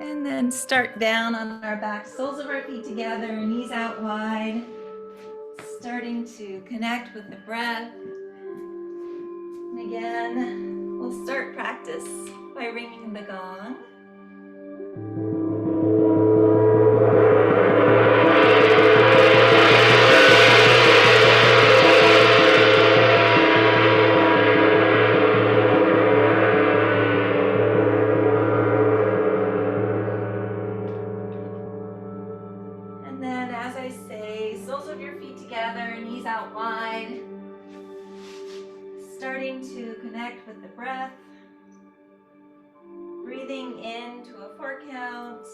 And then start down on our back, soles of our feet together, knees out wide. Starting to connect with the breath. And again, we'll start practice by ringing the gong. And then as I say, soles of your feet together, knees out wide. Starting to connect with the breath. Breathing in to a 4 count.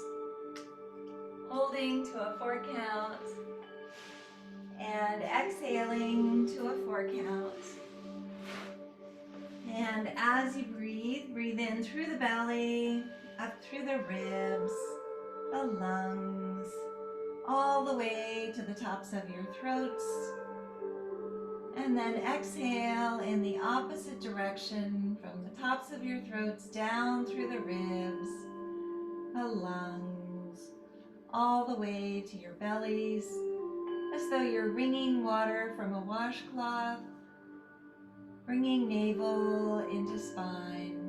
Holding to a 4 count. And exhaling to a 4 count. And as you breathe, breathe in through the belly, up through the ribs, the lungs, all the way to the tops of your throats. And then exhale in the opposite direction from the tops of your throats down through the ribs, the lungs, all the way to your bellies, as though you're wringing water from a washcloth, bringing navel into spine.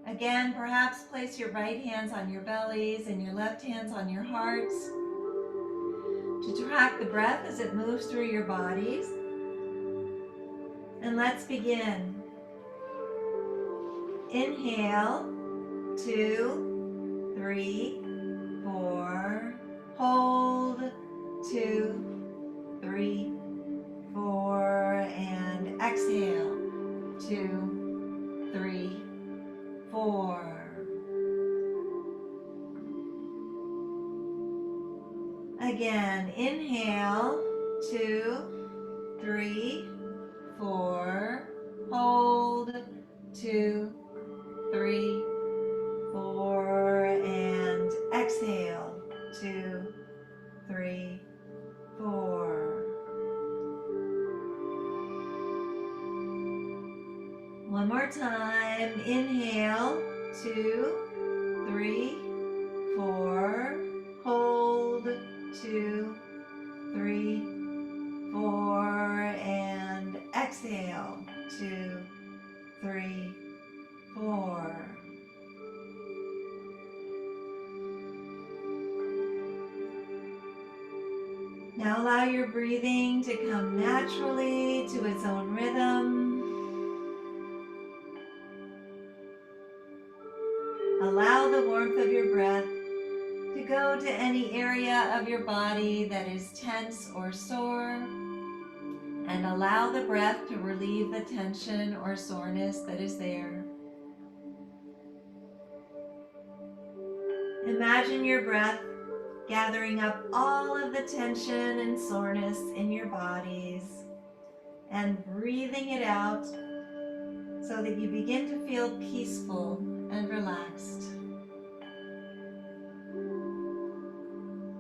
Again, perhaps place your right hands on your bellies and your left hands on your hearts to track the breath as it moves through your bodies. And let's begin. Inhale, 2, 3, 4. Hold, 2, 3, 4. And exhale, 2, 3, 4. Again, inhale, 2, 3, 4. Hold, 2, 3, 4. And exhale, 2, 3, 4. One more time. Inhale, 2, 3, 4. Hold, 2, 3, 4. And exhale, 2, 3, 4. Now allow your breathing to come naturally to its own rhythm. Allow the warmth of your breath to go to any area of your body that is tense or sore, and allow the breath to relieve the tension or soreness that is there. Imagine your breath gathering up all of the tension and soreness in your bodies and breathing it out so that you begin to feel peaceful and relaxed.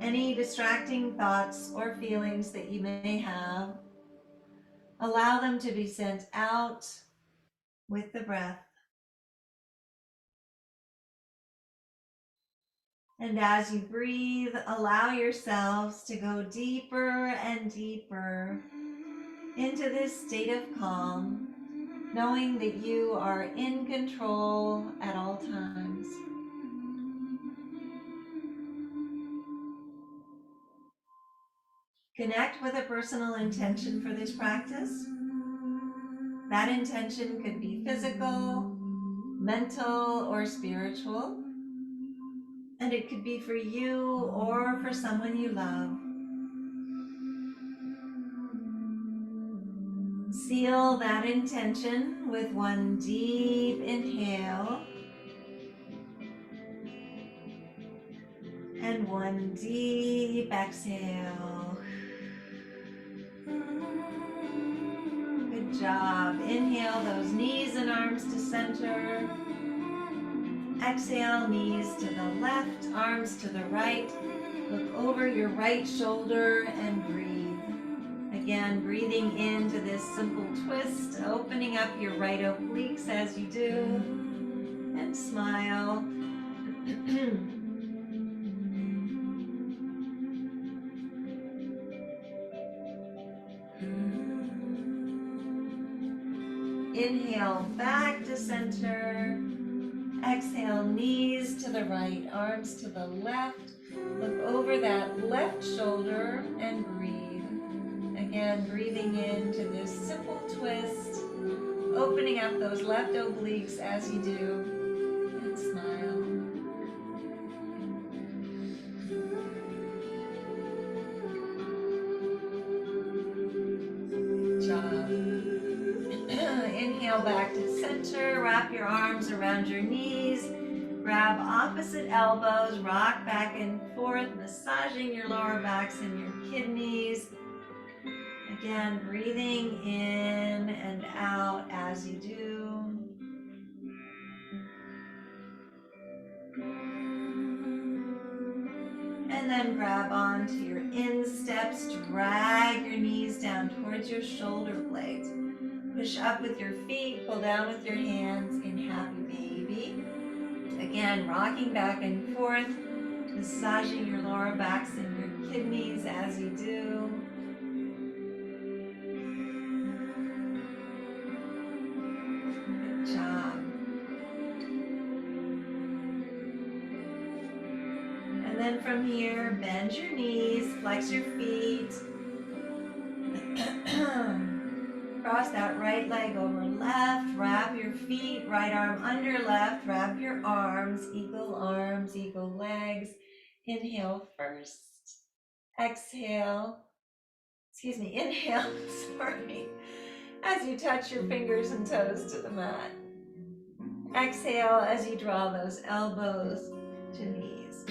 Any distracting thoughts or feelings that you may have, allow them to be sent out with the breath. And as you breathe, allow yourselves to go deeper and deeper into this state of calm, knowing that you are in control at all times. Connect with a personal intention for this practice. That intention could be physical, mental, or spiritual. And it could be for you or for someone you love. Seal that intention with one deep inhale and one deep exhale. Good job. Inhale those knees and arms to center. Exhale, knees to the left, arms to the right. Look over your right shoulder and breathe. Again, breathing into this simple twist, opening up your right obliques as you do. and smile. Inhale back to center. Exhale, knees to the right, arms to the left. Look over that left shoulder and breathe. Again, breathing into this simple twist, opening up those left obliques as you do, and smile. Good job. Inhale back to center, wrap your arms around your knees, grab opposite elbows, rock back and forth, massaging your lower backs and your kidneys. Again, breathing in and out as you do. And then grab onto your insteps, drag your knees down towards your shoulder blades. Push up with your feet, pull down with your hands in happy baby. Again, rocking back and forth, massaging your lower backs and your kidneys as you do. Good job. And then from here, bend your knees, flex your feet. Cross that right leg over left, wrap your feet, right arm under left, wrap your arms, eagle legs. Inhale first, inhale, sorry, as you touch your fingers and toes to the mat. Exhale as you draw those elbows to knees.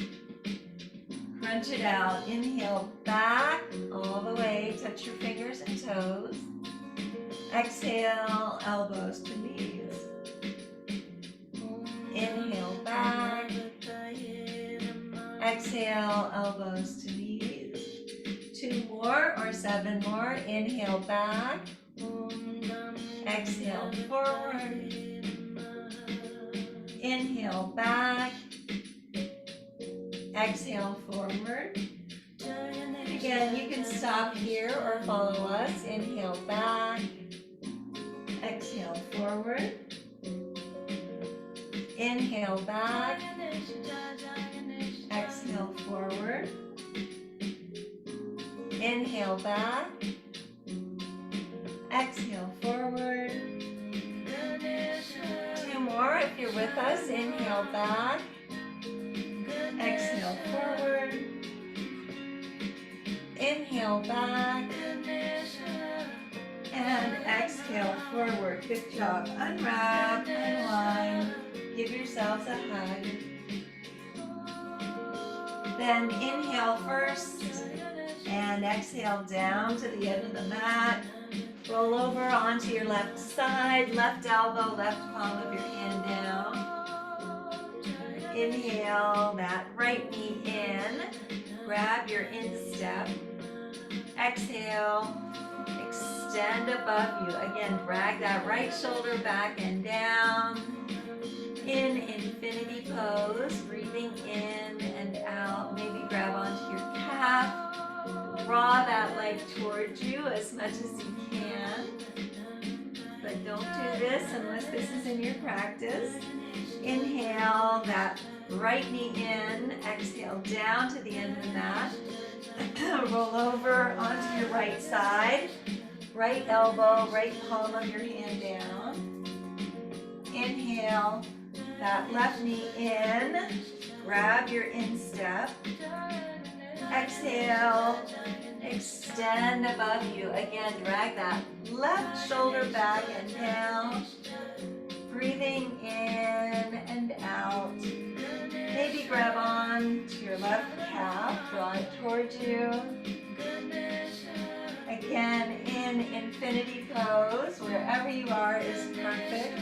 Crunch it out, inhale back all the way, touch your fingers and toes. Exhale, elbows to knees. Inhale back. Exhale, elbows to knees. 2 more or 7 more. Inhale back. Exhale forward. Inhale back. Exhale forward. Again, you can stop here or follow us. Inhale back. Exhale forward. Inhale back. Exhale forward. Inhale back. Exhale forward. 2 more if you're with us. Inhale back. Exhale forward. Inhale back. And exhale forward. Good job. Unwrap, unwind. Give yourselves a hug. Then inhale first and exhale down to the end of the mat. Roll over onto your left side, left elbow, left palm of your hand down. Inhale that right knee in. Grab your instep. Exhale. Extend above you. Again, drag that right shoulder back and down. In infinity pose, breathing in and out. Maybe grab onto your calf. Draw that leg towards you as much as you can. But don't do this unless this is in your practice. Inhale that right knee in. Exhale down to the end of the mat. Roll over onto your right side. Right elbow, right palm of your hand down. Inhale that left knee in. Grab your instep. Exhale. Extend above you. Again, drag that left shoulder back and down. Breathing in and out. Maybe grab on to your left calf. Draw it towards you. Again, in infinity pose, wherever you are is perfect.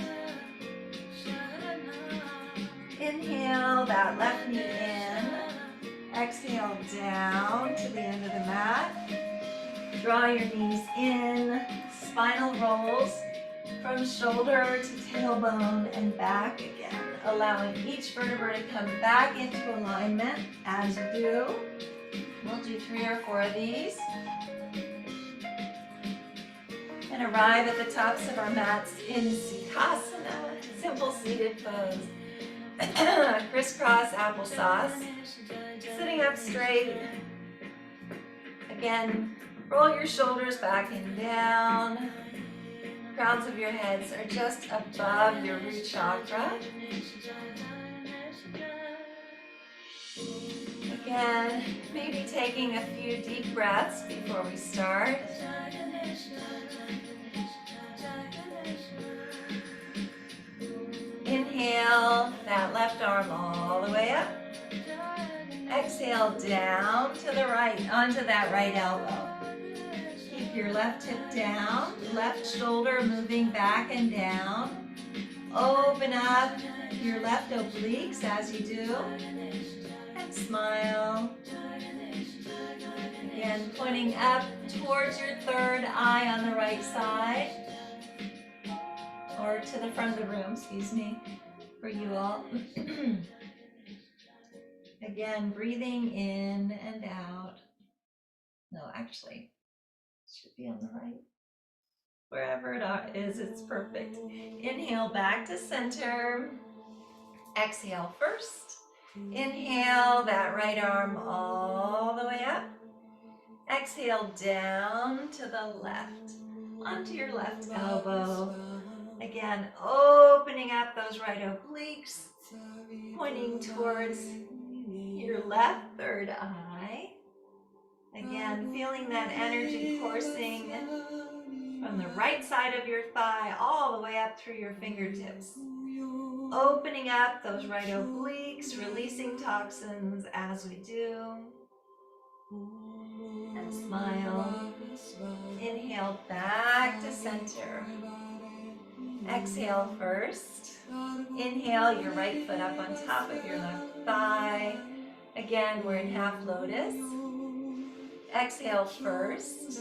Inhale that left knee in. Exhale down to the end of the mat. Draw your knees in. Spinal rolls from shoulder to tailbone and back again. allowing each vertebra to come back into alignment. As you do, we'll do 3 or 4 of these. And arrive at the tops of our mats in Sukhasana, simple seated pose. Crisscross applesauce. Sitting up straight. Again, roll your shoulders back and down. Crowns of your heads are just above your root chakra. Again, maybe taking a few deep breaths before we start. Inhale that left arm all the way up. Exhale down to the right, onto that right elbow. Keep your left hip down, left shoulder moving back and down. Open up your left obliques as you do. And smile. Again, pointing up towards your third eye on the right side. Or to the front of the room, excuse me, for you all. Again, breathing in and out. No, actually, it should be on the right. Wherever it is, it's perfect. Inhale back to center. Exhale first. Inhale that right arm all the way up. Exhale down to the left, onto your left elbow. Again, opening up those right obliques, pointing towards your left third eye. Again, feeling that energy coursing from the right side of your thigh all the way up through your fingertips. Opening up those right obliques, releasing toxins as we do. And smile. Inhale back to center. Exhale first. Inhale your right foot up on top of your left thigh. Again, we're in half lotus. Exhale first.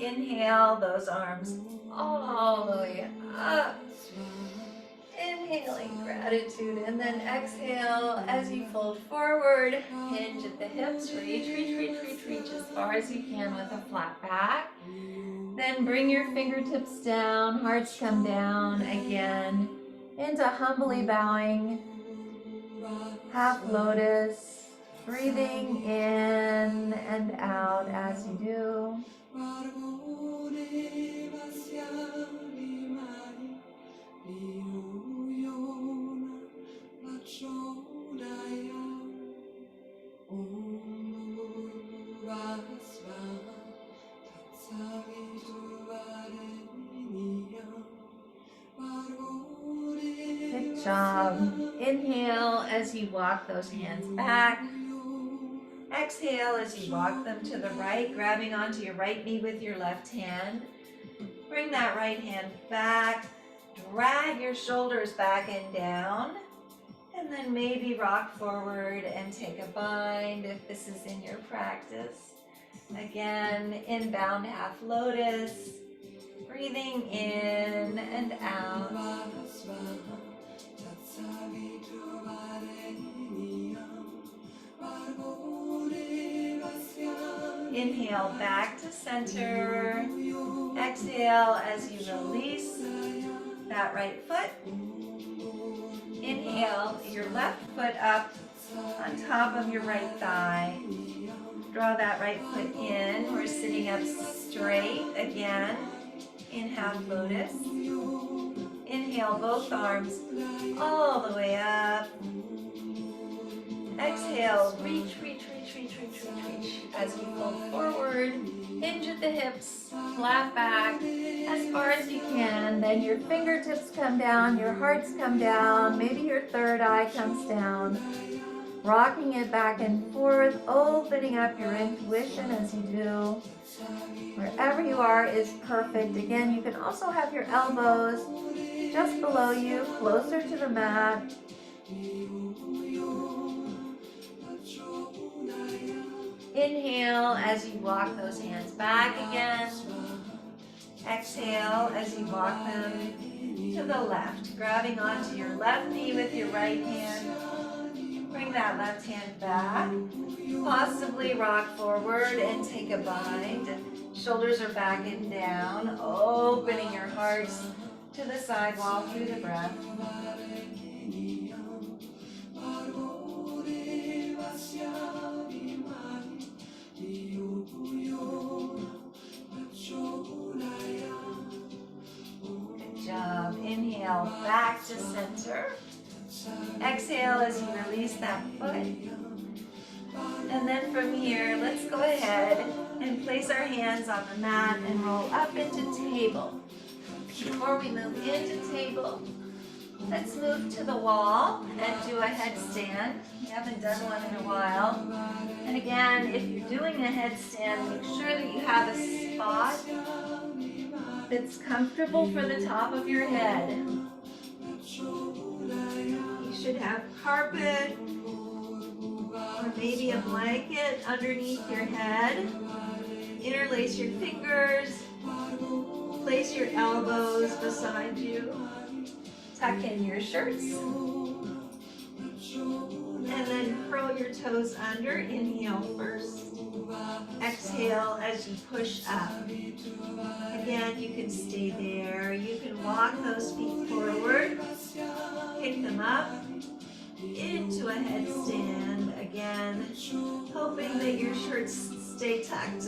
Inhale those arms all the way up. Inhaling gratitude, and then exhale as you fold forward. Hinge at the hips. Reach, reach, reach, reach, reach as far as you can with a flat back. Then bring your fingertips down, hearts come down again into humbly bowing, half lotus, breathing in and out as you do. Good job. Inhale as you walk those hands back. Exhale as you walk them to the right, grabbing onto your right knee with your left hand. Bring that right hand back. Drag your shoulders back and down. And then maybe rock forward and take a bind if this is in your practice. Again, inbound half lotus. Breathing in and out. Inhale back to center. Exhale as you release that right foot. Inhale your left foot up on top of your right thigh. Draw that right foot in. We're sitting up straight again in half lotus. Inhale both arms all the way up. Exhale, reach, reach, reach, reach, reach, reach, reach. As you fold forward, hinge at the hips, flat back as far as you can. Then your fingertips come down, your hearts come down, maybe your third eye comes down. Rocking it back and forth, opening up your intuition as you do. Wherever you are is perfect. Again, you can also have your elbows just below you, closer to the mat. Inhale as you walk those hands back again. Exhale as you walk them to the left, grabbing onto your left knee with your right hand. Bring that left hand back. Possibly rock forward and take a bind. Shoulders are back and down, opening your heart to the side wall through the breath. Good job. Inhale back to center. Exhale as you release that foot. And then from here, let's go ahead and place our hands on the mat and roll up into table. Before we move into table, let's move to the wall and do a headstand. We haven't done one in a while. And again, if you're doing a headstand, make sure that you have a spot that's comfortable for the top of your head. You should have carpet or maybe a blanket underneath your head. Interlace your fingers. Place your elbows beside you. Tuck in your shirts. And then curl your toes under. Inhale first. Exhale as you push up. Again, you can stay there. You can walk those feet forward. Pick them up into a headstand. Again, hoping that your shirts stay tucked,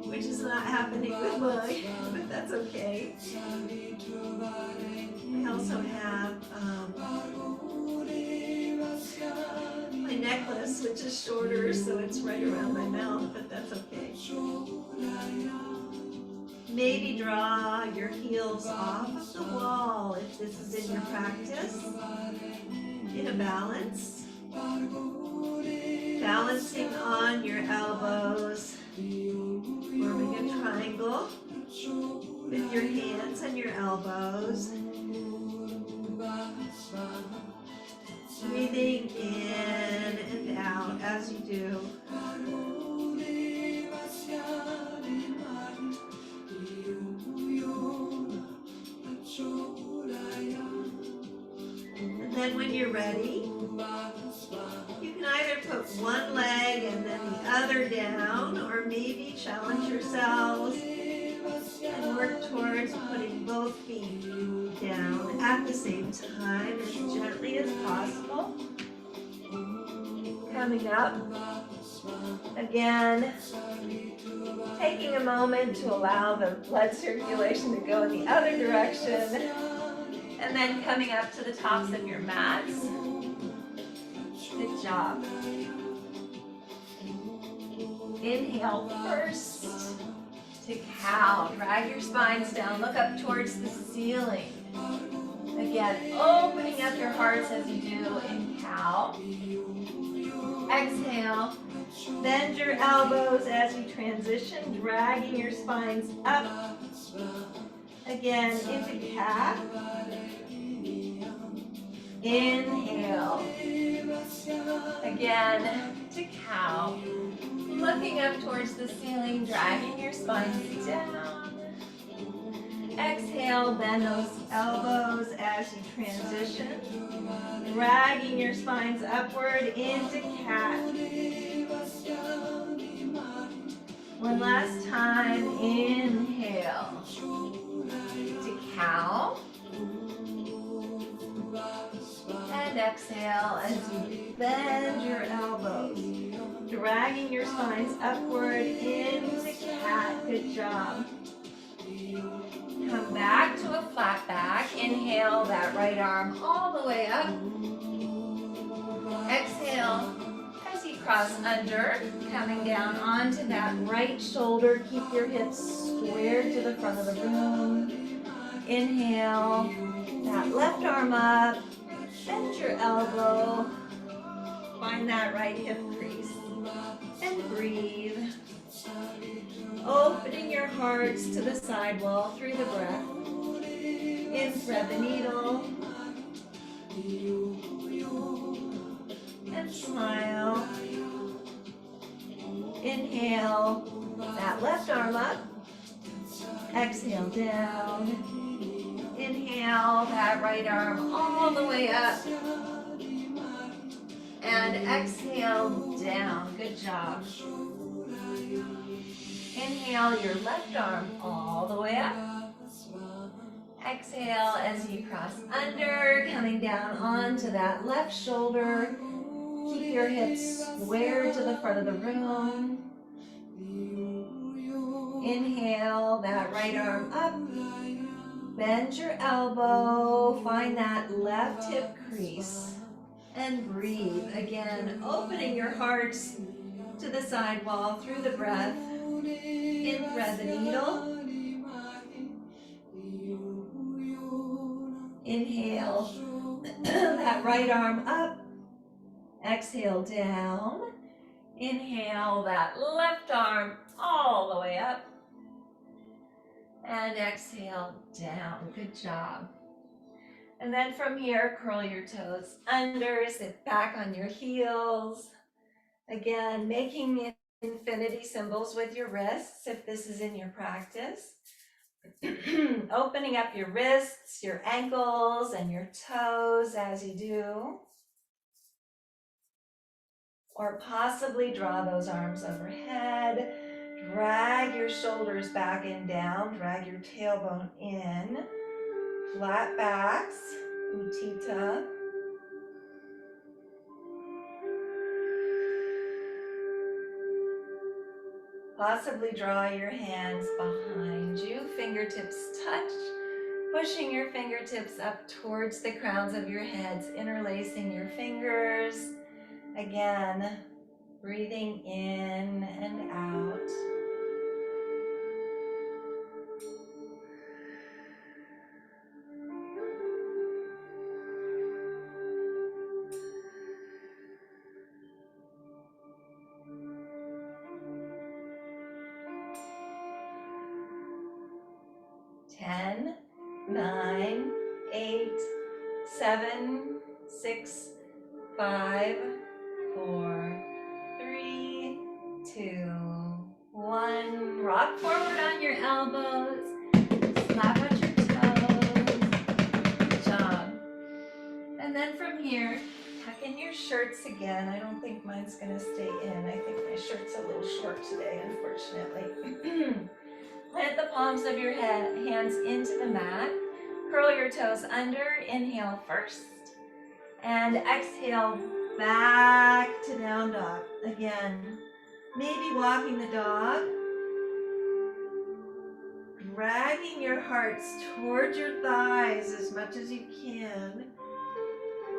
which is not happening with mine, but that's okay. I also have my necklace, which is shorter, so it's right around my mouth, but that's okay. Maybe draw your heels off of the wall if this is in your practice. In a balance. Balancing on your elbows. Forming a triangle with your hands and your elbows. Breathing in and out as you do. And then when you're ready, you can either put one leg and then the other down, or maybe challenge yourselves and work towards putting both feet down at the same time as gently as possible. Coming up. Again, taking a moment to allow the blood circulation to go in the other direction. And then coming up to the tops of your mats. Good job. Inhale first to cow. Drag your spines down. Look up towards the ceiling. Again, opening up your hearts as you do in cow. Exhale. Bend your elbows as you transition, dragging your spines up. Again, into cat. Inhale. Again, to cow. Looking up towards the ceiling, dragging your spines down. Exhale, bend those elbows as you transition. Dragging your spines upward into cat. One last time, inhale. To cow. And exhale as you bend your elbows. Dragging your spines upward into cat. Good job. Come back to a flat back. Inhale that right arm all the way up. Exhale as you cross under, coming down onto that right shoulder. Keep your hips squared to the front of the room. Inhale, that left arm up. Bend your elbow. Find that right hip crease. And breathe. Opening your hearts to the side wall through the breath. In, thread the needle. And smile. Inhale, that left arm up. Exhale down. Inhale. Inhale that right arm all the way up. And exhale down. Good job. Inhale your left arm all the way up. Exhale as you cross under, coming down onto that left shoulder. Keep your hips square to the front of the room. Inhale that right arm up. Bend your elbow. Find that left hip crease. And breathe. Again, opening your heart to the side wall through the breath. In thread the needle. Inhale that right arm up. Exhale down. Inhale that left arm all the way up. And exhale down. Good job. And then from here, curl your toes under, sit back on your heels. Again, making infinity symbols with your wrists if this is in your practice. Opening up your wrists, your ankles, and your toes as you do. Or possibly draw those arms overhead. Drag your shoulders back and down. Drag your tailbone in. Flat backs, Utthita. Possibly draw your hands behind you. Fingertips touch. Pushing your fingertips up towards the crowns of your heads. Interlacing your fingers. Again, breathing in and out. Ten, 9, 8, 7, 6, 5, 4, 3, 2, 1. Rock forward on your elbows. Slap out your toes. Good job. And then from here, tuck in your shirts again. I don't think mine's going to stay in. I think my shirt's a little short today, unfortunately. Plant the palms of your hands into the mat. Curl your toes under. Inhale first. And exhale back to down dog. Again, maybe walking the dog. Dragging your hearts towards your thighs as much as you can.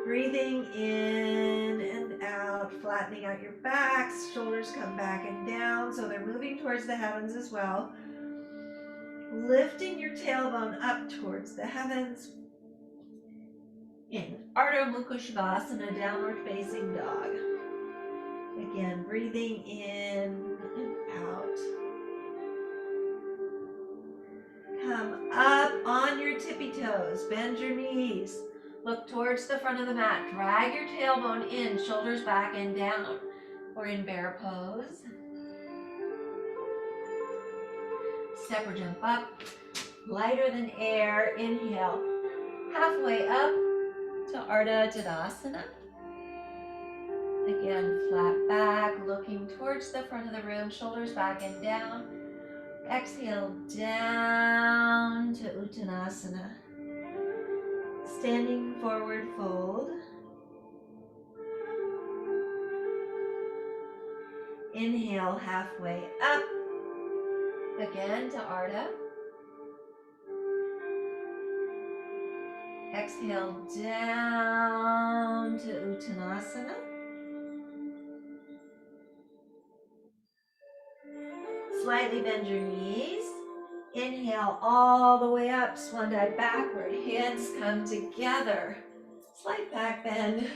Breathing in and out, flattening out your backs. Shoulders come back and down, so they're moving towards the heavens as well. Lifting your tailbone up towards the heavens. In Ardha Mukha Shavasana, downward facing dog. Again, breathing in and out. Come up on your tippy toes. Bend your knees. Look towards the front of the mat. Drag your tailbone in, shoulders back and down. We're in bear pose. Step or jump up. Lighter than air. Inhale. Halfway up to Ardha Tadasana. Again, flat back, looking towards the front of the room, shoulders back and down. Exhale down to Uttanasana. Standing forward fold. Inhale halfway up. Again to Ardha. Exhale down to Uttanasana. Slightly bend your knees. Inhale all the way up, swan dive backward. Hands come together. Slight back bend.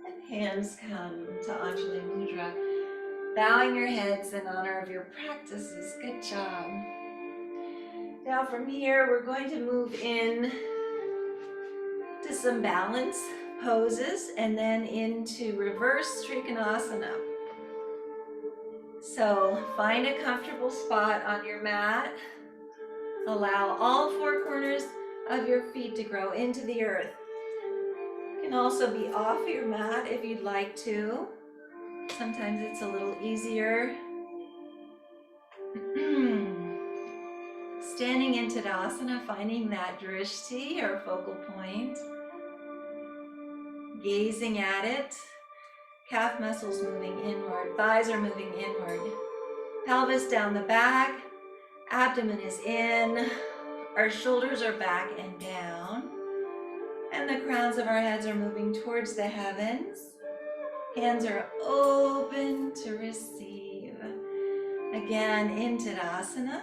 And hands come to Anjali Mudra. Bowing your heads in honor of your practices. Good job. Now from here, we're going to move in to some balance poses and then into reverse Trikonasana. So find a comfortable spot on your mat. Allow all four corners of your feet to grow into the earth. You can also be off your mat if you'd like to. Sometimes it's a little easier. Standing in Tadasana, finding that drishti or focal point. Gazing at it. Calf muscles moving inward, thighs are moving inward. Pelvis down the back, abdomen is in, our shoulders are back and down, and the crowns of our heads are moving towards the heavens. Hands are open to receive. Again, in Tadasana.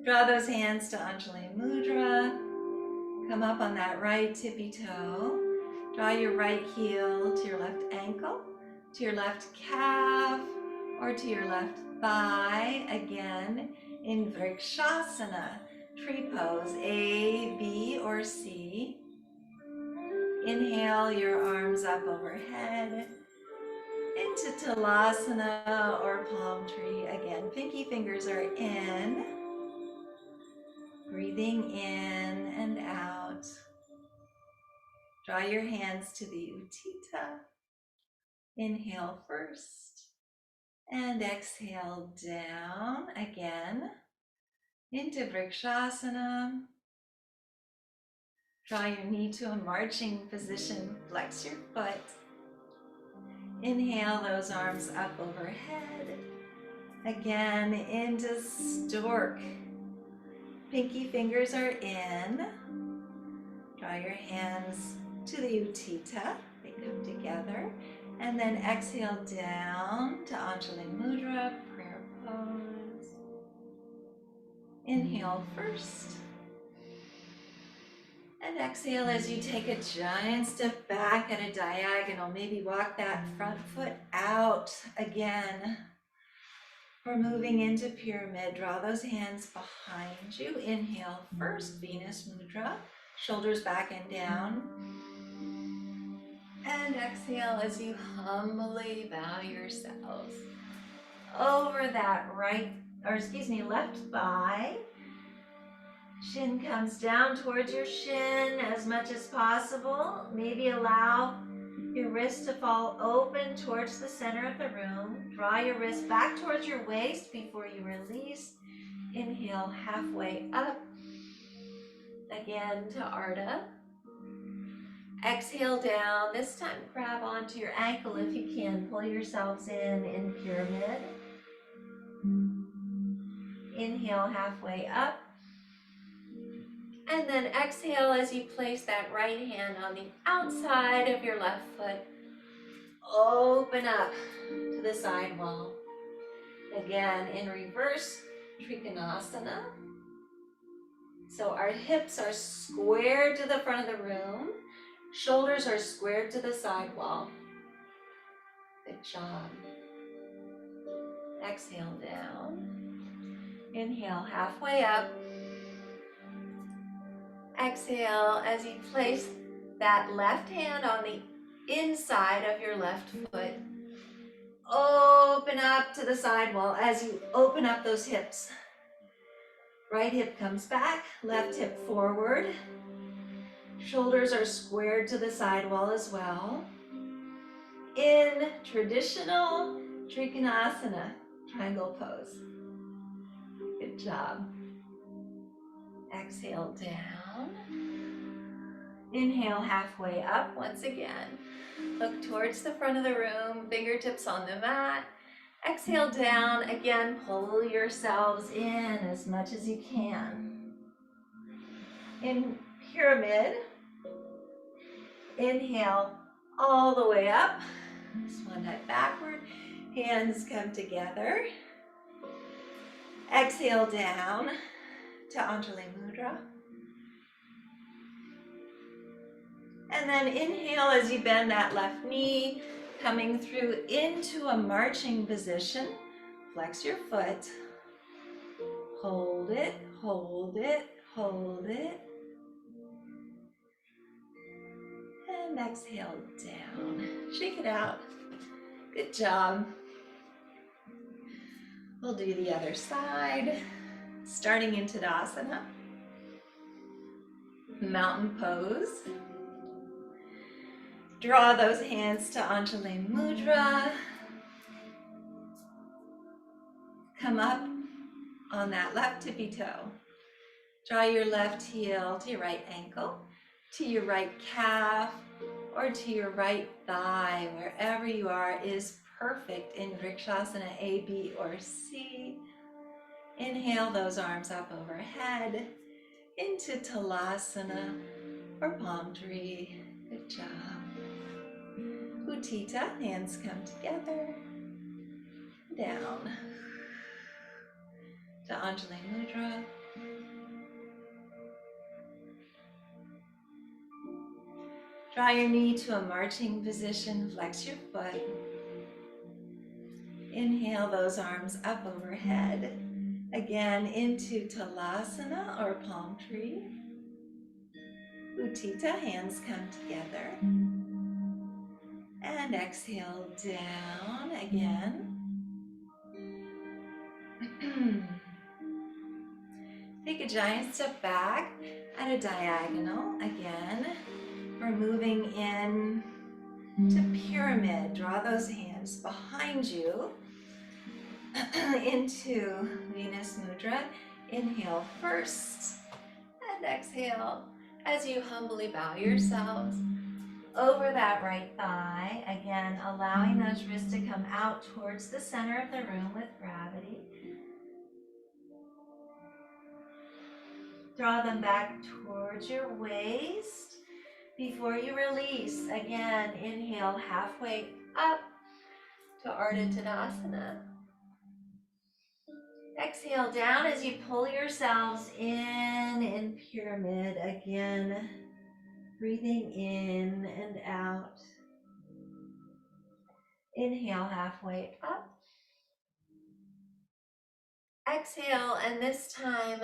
Draw those hands to Anjali Mudra. Come up on that right tippy toe. Draw your right heel to your left ankle, to your left calf, or to your left thigh. Again, in Vrikshasana, tree pose, A, B, or C. Inhale your arms up overhead into Talasana or palm tree. Again, pinky fingers are in. Breathing in and out. Draw your hands to the Utthita. Inhale first and exhale down again into Vrikshasana. Draw your knee to a marching position. Flex your foot. Inhale those arms up overhead. Again into Stork. Pinky fingers are in. Draw your hands to the Utthita. They come together. And then exhale down to Anjali Mudra, prayer pose. Inhale first. And exhale as you take a giant step back at a diagonal. Maybe walk that front foot out again. We're moving into pyramid. Draw those hands behind you. Inhale first, Venus Mudra. Shoulders back and down. And exhale as you humbly bow yourselves over that left thigh. Shin comes down towards your shin as much as possible. Maybe allow your wrist to fall open towards the center of the room. Draw your wrist back towards your waist before you release. Inhale halfway up. Again to Ardha. Exhale down. This time grab onto your ankle if you can. Pull yourselves in pyramid. Inhale halfway up. And then exhale as you place that right hand on the outside of your left foot. Open up to the side wall. Again, in reverse, Trikonasana. So our hips are squared to the front of the room. Shoulders are squared to the side wall. Good job. Exhale down. Inhale halfway up. Exhale as you place that left hand on the inside of your left foot. Open up to the side wall as you open up those hips. Right hip comes back, left hip forward. Shoulders are squared to the side wall as well. In traditional Trikonasana, triangle pose. Good job. Exhale down. Inhale halfway up once again. Look towards the front of the room, fingertips on the mat. Exhale down. Again, pull yourselves in as much as you can. In pyramid, inhale all the way up. Swan dive backward. Hands come together. Exhale down to Anjali Mudra. And then inhale as you bend that left knee, coming through into a marching position. Flex your foot. Hold it, hold it, hold it. And exhale down. Shake it out. Good job. We'll do the other side, starting in Tadasana, mountain pose. Draw those hands to Anjali Mudra. Come up on that left tippy toe. Draw your left heel to your right ankle, to your right calf, or to your right thigh. Wherever you are is perfect in Vrikshasana A, B, or C. Inhale those arms up overhead into Talasana or palm tree. Good job. Utthita, hands come together. Down to Anjali Mudra. Draw your knee to a marching position, flex your foot. Inhale those arms up overhead. Again into Talasana or palm tree. Utthita, hands come together. And exhale down again. Take a giant step back at a diagonal again. We're moving in to pyramid. Draw those hands behind you into Venus Mudra. Inhale first and exhale as you humbly bow yourselves over that right thigh. Again, allowing those wrists to come out towards the center of the room with gravity. Draw them back towards your waist before you release. Again, inhale halfway up to Ardha Tadasana. Exhale down as you pull yourselves in pyramid. Again, breathing in and out. Inhale halfway up. Exhale, and this time,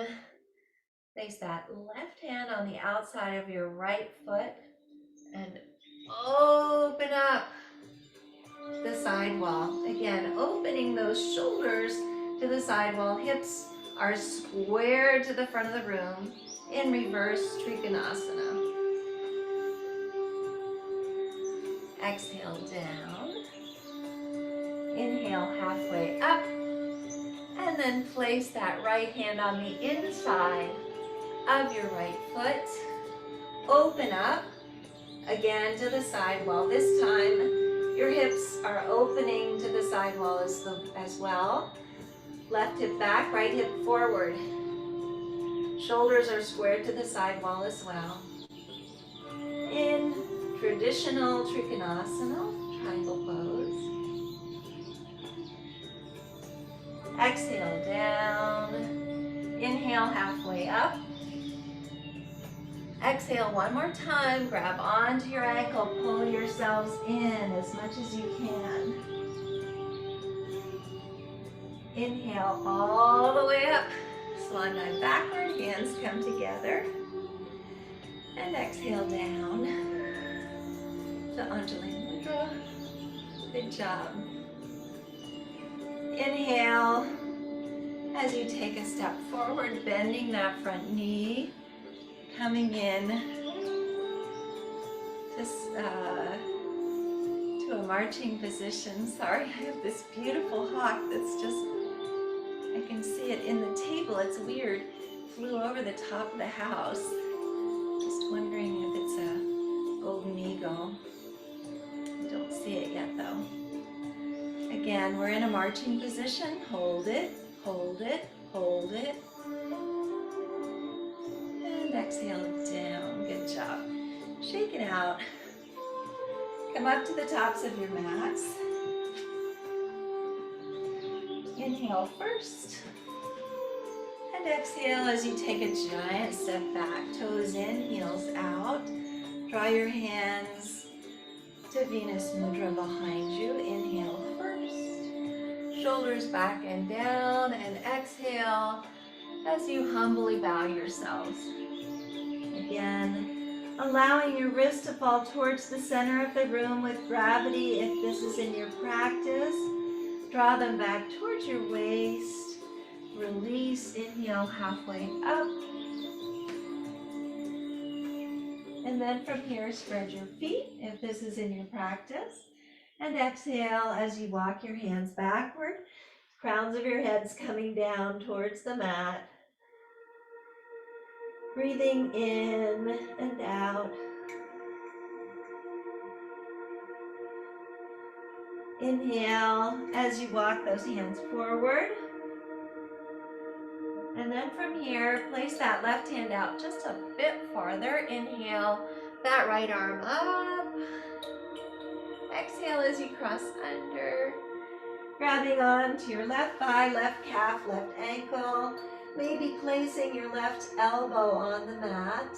place that left hand on the outside of your right foot and open up the side wall. Again, opening those shoulders to the side wall. Hips are squared to the front of the room in reverse Trikonasana. Exhale down. Inhale halfway up. And then place that right hand on the inside of your right foot. Open up again to the side wall. This time, your hips are opening to the side wall as well. Left hip back, right hip forward. Shoulders are squared to the side wall as well. In traditional Trikonasana, triangle pose. Exhale down. Inhale halfway up. Exhale one more time. Grab onto your ankle. Pull yourselves in as much as you can. Inhale all the way up. Swan dive backward. Hands come together. And exhale down to Anjali Mudra. Good job. Inhale as you take a step forward, bending that front knee, coming in to a marching position. Sorry, I have this beautiful hawk that's just, I can see it in the table. It's weird. Flew over the top of the house. Just wondering if it's a golden eagle. I don't see it yet though. Again, we're in a marching position. Hold it, hold it, hold it. And exhale down. Good job. Shake it out. Come up to the tops of your mats. Inhale first. And exhale as you take a giant step back. Toes in, heels out. Draw your hands to Venus Mudra behind you. Inhale first. Shoulders back and down. And exhale as you humbly bow yourselves. Again, allowing your wrist to fall towards the center of the room with gravity if this is in your practice. Draw them back towards your waist. Release, inhale halfway up. And then from here, spread your feet if this is in your practice. And exhale as you walk your hands backward. Crowns of your heads coming down towards the mat. Breathing in and out. Inhale as you walk those hands forward. And then from here, place that left hand out just a bit farther. Inhale, that right arm up. Exhale as you cross under. Grabbing on to your left thigh, left calf, left ankle. Maybe placing your left elbow on the mat.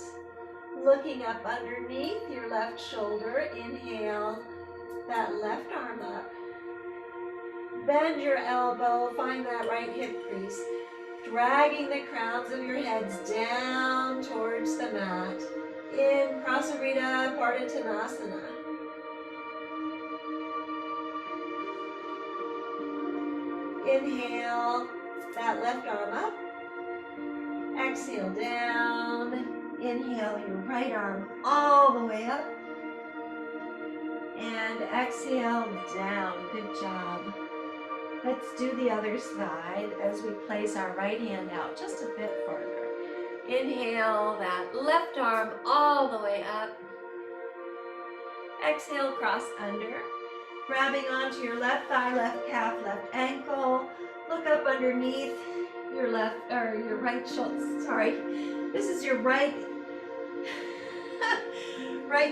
Looking up underneath your left shoulder. Inhale, that left arm up. Bend your elbow, find that right hip crease. Dragging the crowns of your heads down towards the mat. In Prasarita Pardhanasana. Inhale, that left arm up. Exhale down. Inhale your right arm all the way up. And exhale down. Good job. Let's do the other side as we place our right hand out just a bit further. Inhale that left arm all the way up. Exhale, cross under. Grabbing onto your left thigh, left calf, left ankle. Look up underneath your your right shoulder. Sorry, this is your right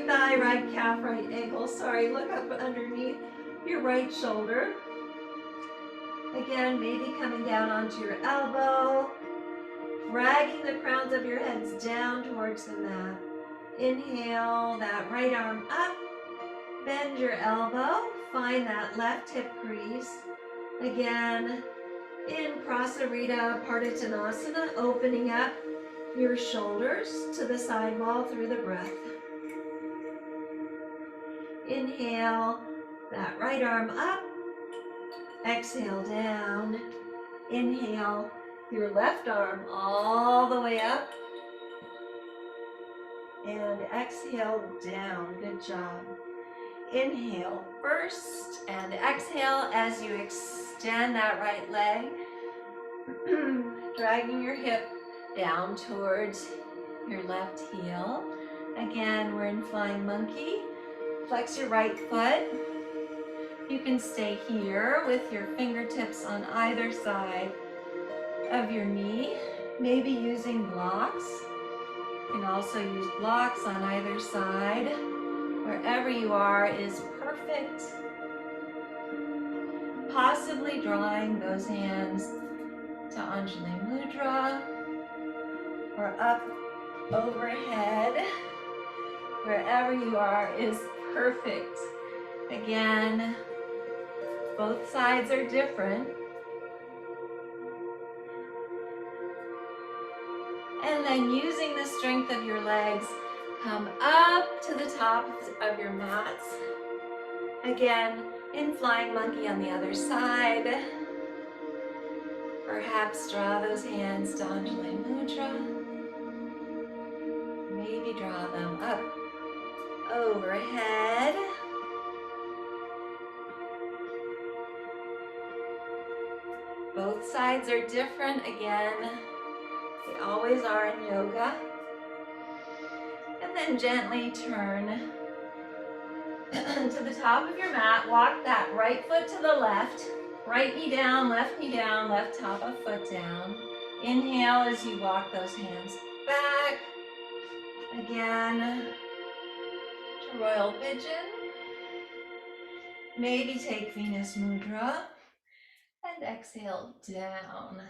thigh, right calf, right ankle. Sorry, look up underneath your right shoulder. Again, maybe coming down onto your elbow, dragging the crowns of your heads down towards the mat. Inhale that right arm up, bend your elbow, find that left hip crease. Again, in Prasarita Pardhanasana, opening up your shoulders to the side wall through the breath. Inhale that right arm up. Exhale down. Inhale your left arm all the way up. And exhale down. Good job. Inhale first and exhale as you extend that right leg. Dragging your hip down towards your left heel. Again, we're in flying monkey. Flex your right foot. You can stay here with your fingertips on either side of your knee, maybe using blocks. You can also use blocks on either side. Wherever you are is perfect. Possibly drawing those hands to Anjali Mudra or up overhead. Wherever you are is perfect. Again, both sides are different. And then using the strength of your legs, come up to the top of your mats. Again, in flying monkey on the other side. Perhaps draw those hands to Anjali Mudra. Maybe draw them up overhead. Both sides are different again. They always are in yoga. And then gently turn to the top of your mat. Walk that right foot to the left. Right knee down, left top of foot down. Inhale as you walk those hands back. Again, to Royal Pigeon. Maybe take Venus Mudra. And exhale down.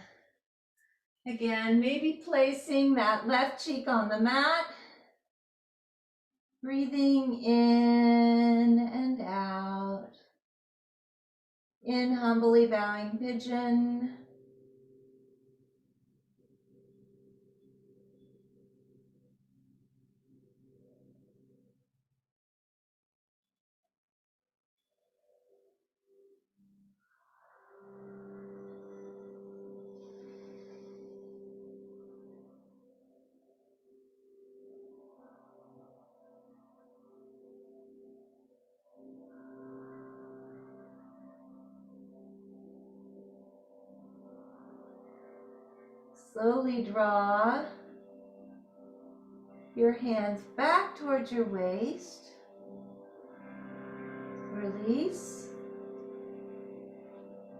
Again, maybe placing that left cheek on the mat. Breathing in and out. In humbly bowing pigeon. Slowly draw your hands back towards your waist. Release.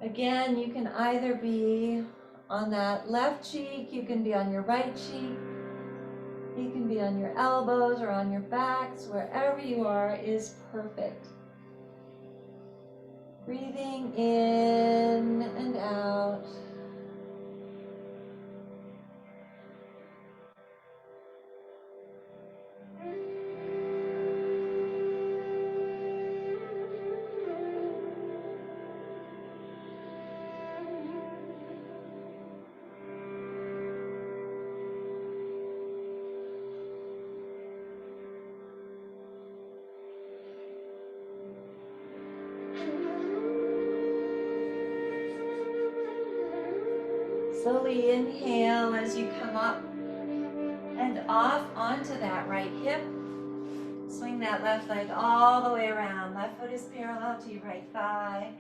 Again, you can either be on that left cheek, you can be on your right cheek, you can be on your elbows or on your backs, wherever you are is perfect. Breathing in and out. Slowly inhale as you come up and off onto that right hip. Swing that left leg all the way around. Left foot is parallel to your right thigh.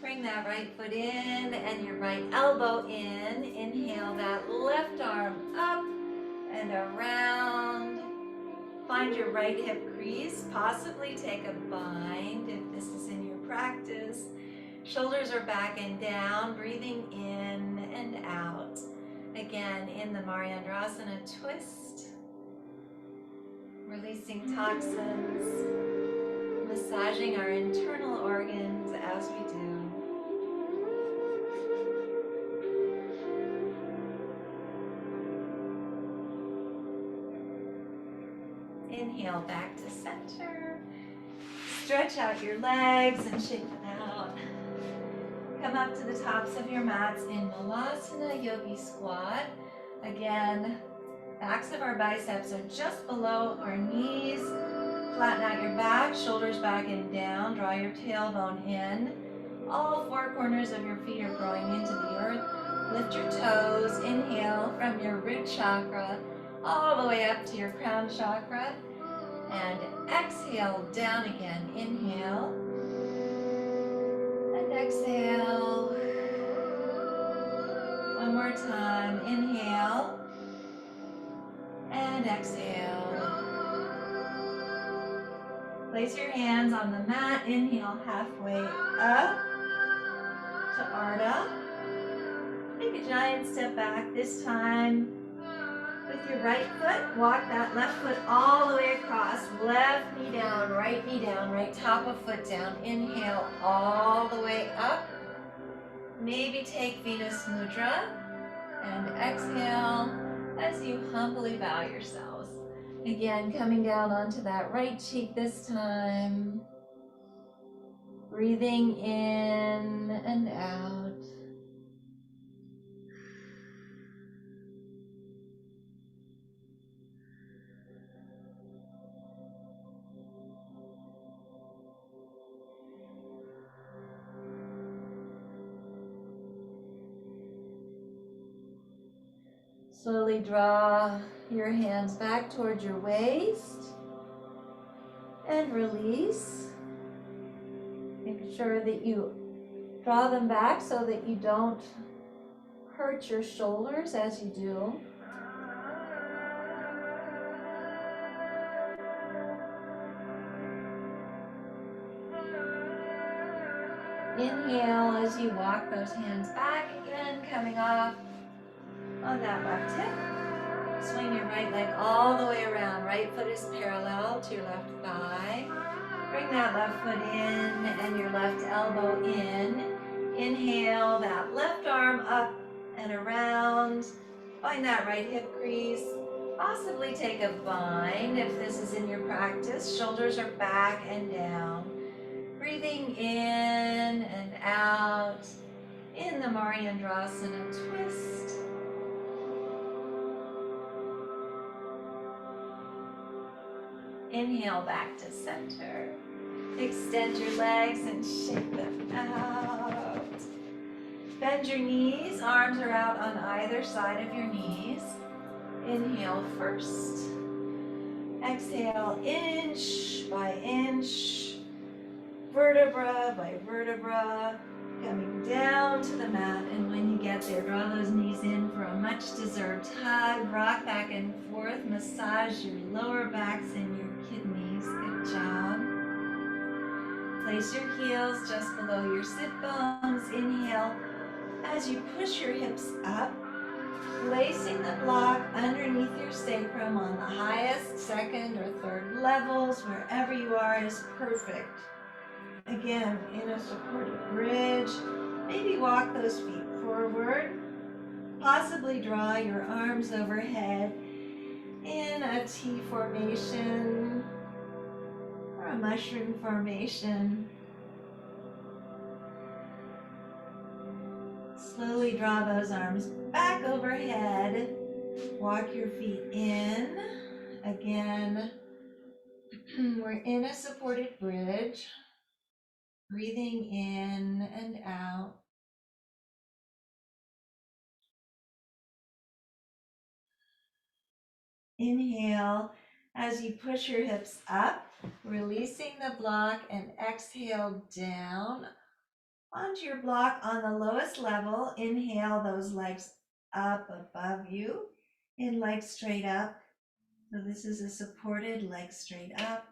Bring that right foot in and your right elbow in. Inhale that left arm up and around. Find your right hip crease. Possibly take a bind if this is in your practice. Shoulders are back and down, breathing in and out. Again, in the Mariandrasana twist. Releasing toxins, massaging our internal organs as we do. Inhale back to center. Stretch out your legs and shake them out. Come up to the tops of your mats in Malasana Yogi Squat. Again, backs of our biceps are just below our knees. Flatten out your back, shoulders back and down. Draw your tailbone in. All four corners of your feet are growing into the earth. Lift your toes. Inhale from your root chakra all the way up to your crown chakra. And exhale down again. Inhale. And exhale. One more time. Inhale. And exhale. Place your hands on the mat. Inhale halfway up to Ardha. Take a giant step back this time. With your right foot, walk that left foot all the way across. Left knee down, right top of foot down. Inhale all the way up. Maybe take Venus Mudra. And exhale as you humbly bow yourselves. Again, coming down onto that right cheek this time. Breathing in and out. Slowly draw your hands back towards your waist and release. Make sure that you draw them back so that you don't hurt your shoulders as you do. Inhale as you walk those hands back again, coming off on that left hip. Swing your right leg all the way around. Right foot is parallel to your left thigh. Bring that left foot in and your left elbow in. Inhale that left arm up and around. Find that right hip crease. Possibly take a bind if this is in your practice. Shoulders are back and down. Breathing in and out in the Mariandrasana twist. Inhale back to center. Extend your legs and shake them out. Bend your knees. Arms are out on either side of your knees. Inhale first. Exhale inch by inch. Vertebra by vertebra. Coming down to the mat, and when you get there, draw those knees in for a much deserved hug. Rock back and forth, massage your lower backs and your kidneys. Good job. Place your heels just below your sit bones. Inhale as you push your hips up, placing the block underneath your sacrum on the highest, second, or third levels. Wherever you are is perfect. Again, in a supported bridge. Maybe walk those feet forward. Possibly draw your arms overhead in a T formation or a mushroom formation. Slowly draw those arms back overhead. Walk your feet in. Again, we're in a supported bridge. Breathing in and out. Inhale as you push your hips up, releasing the block, and exhale down onto your block on the lowest level. Inhale those legs up above you in legs straight up. So this is a supported leg straight up.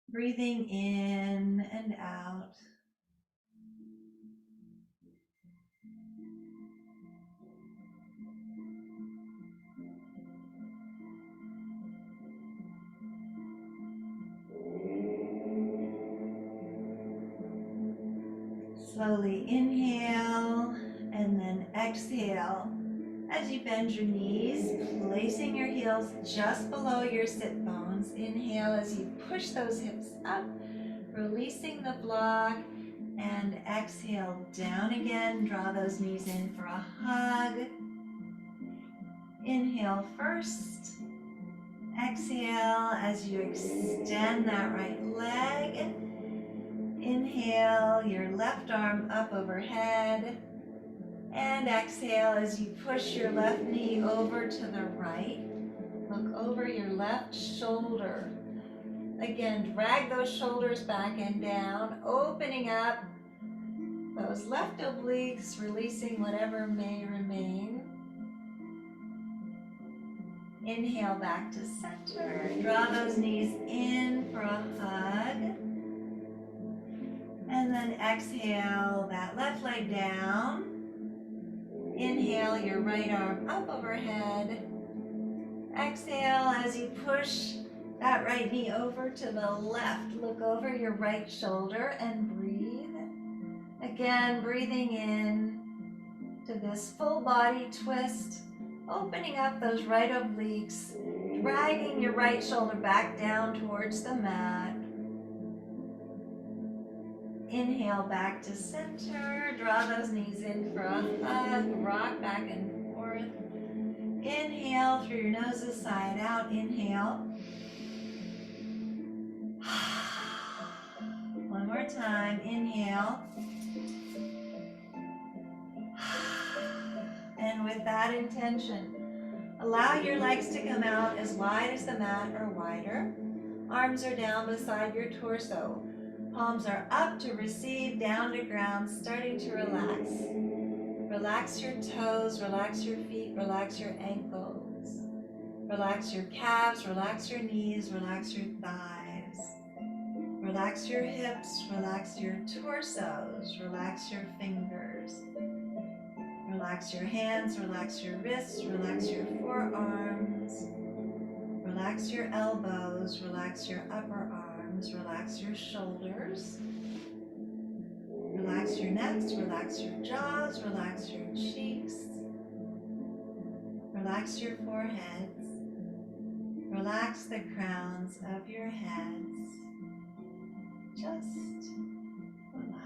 Breathing in and out. Slowly inhale and then exhale as you bend your knees, placing your heels just below your sit bones. Inhale as you push those hips up, releasing the block, and exhale down again. Draw those knees in for a hug. Inhale first. Exhale as you extend that right leg. Inhale your left arm up overhead. And exhale as you push your left knee over to the right. Look over your left shoulder. Again, drag those shoulders back and down, opening up those left obliques, releasing whatever may remain. Inhale back to center. Draw those knees in for a hug. And then exhale that left leg down. Inhale your right arm up overhead. Exhale as you push that right knee over to the left. Look over your right shoulder and breathe. Again, breathing in to this full body twist, opening up those right obliques, dragging your right shoulder back down towards the mat. Inhale back to center, draw those knees in for a hug, rock back and forth. Inhale through your nose this side out, inhale. One more time, inhale. And with that intention, allow your legs to come out as wide as the mat or wider. Arms are down beside your torso. Palms are up to receive, down to ground, starting to relax. Relax your toes, relax your feet, relax your ankles. Relax your calves, relax your knees, relax your thighs. Relax your hips, relax your torsos, relax your fingers. Relax your hands, relax your wrists, relax your forearms. Relax your elbows, relax your upper arms, relax your shoulders. Relax your necks, relax your jaws, relax your cheeks. Relax your foreheads. Relax the crowns of your heads. Just relax.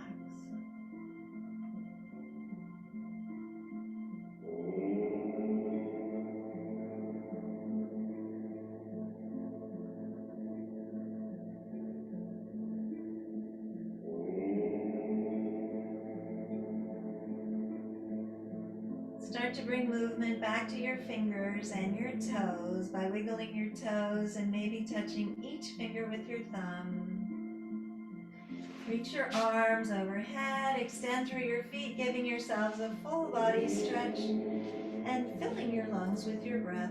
Start to bring movement back to your fingers and your toes by wiggling your toes and maybe touching each finger with your thumb. Reach your arms overhead, extend through your feet, giving yourselves a full body stretch and filling your lungs with your breath.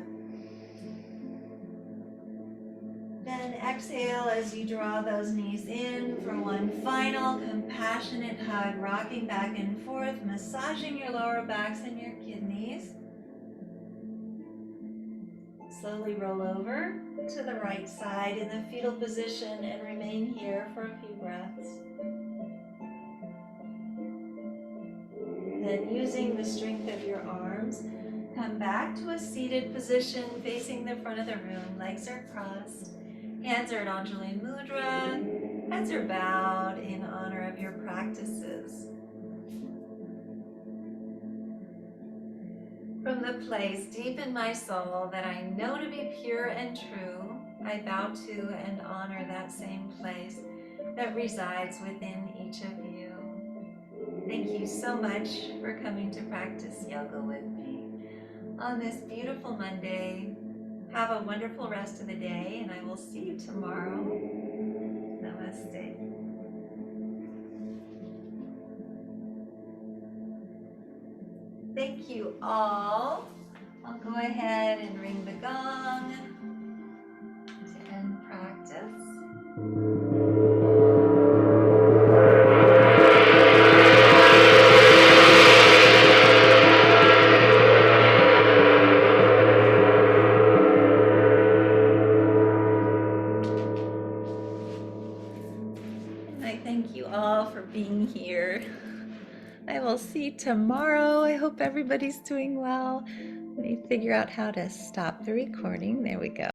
Then exhale as you draw those knees in for one final compassionate hug, rocking back and forth, massaging your lower backs and your kidneys. Slowly roll over to the right side in the fetal position and remain here for a few breaths. Then using the strength of your arms, come back to a seated position facing the front of the room. Legs are crossed, hands are at Anjali Mudra, heads are bowed in honor of your practices. From the place deep in my soul that I know to be pure and true, I bow to and honor that same place that resides within each of you. Thank you so much for coming to practice yoga with me on this beautiful Monday. Have a wonderful rest of the day, and I will see you tomorrow. Namaste. Thank you all. I'll go ahead and ring the gong to end practice. And I thank you all for being here. I will see you tomorrow. I hope everybody's doing well. Let me figure out how to stop the recording. There we go.